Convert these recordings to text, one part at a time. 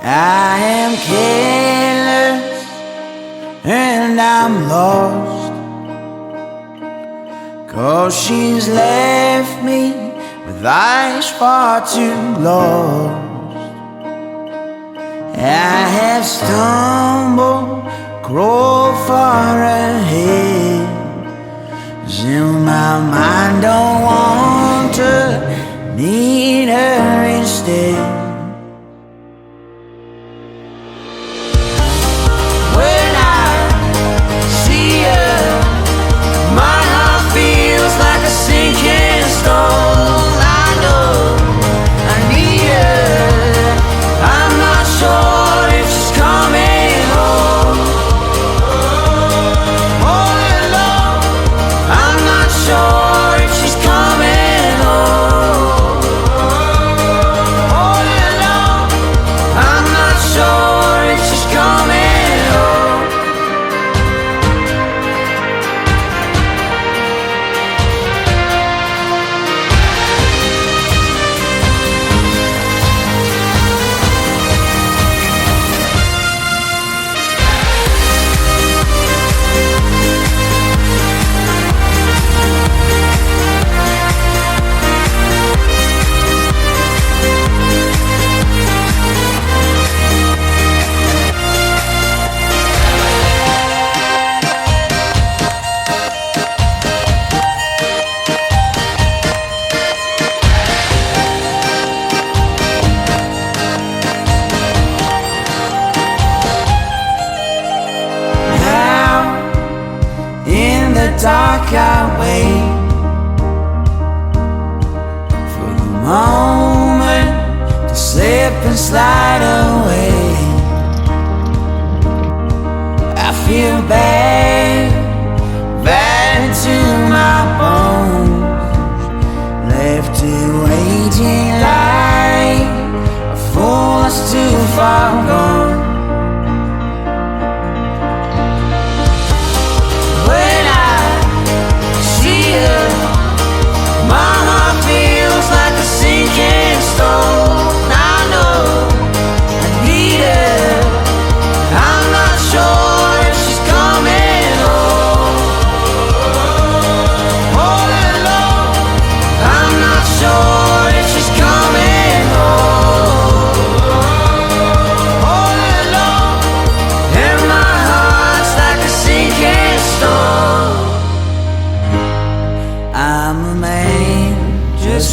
I am careless and I'm lost, 'cause she's left me with eyes far too lost. I have stumbled, crawled far ahead, 'cause in my mind don't want to need her instead. When I see her, my heart feels like a sinking stone. I know I need her. I'm not sure if she's coming home. All alone, I'm not sure if she's coming home. All alone, I'm not sure if she's coming home. Dark, I wait for the moment to slip and slide away. I feel bad, bad to my bones, left to waiting like a fool that's too far gone.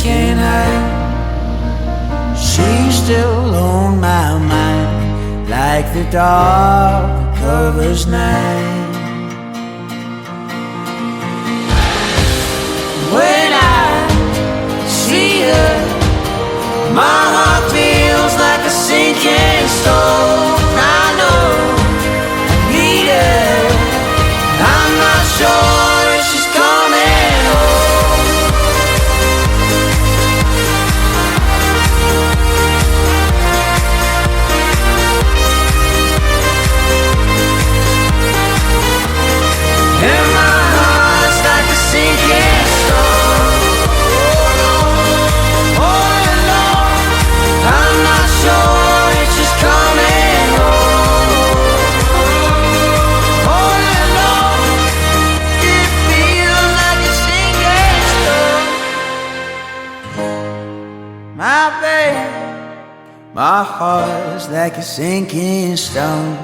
Can't hide. She's still on my mind, like the dark covers night. When I see her, my heart feels like a sinking stone. I know I need her. I'm not sure if she's coming home. My babe, my heart's like a sinking stone,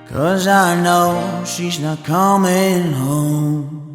'cause I know she's not coming home.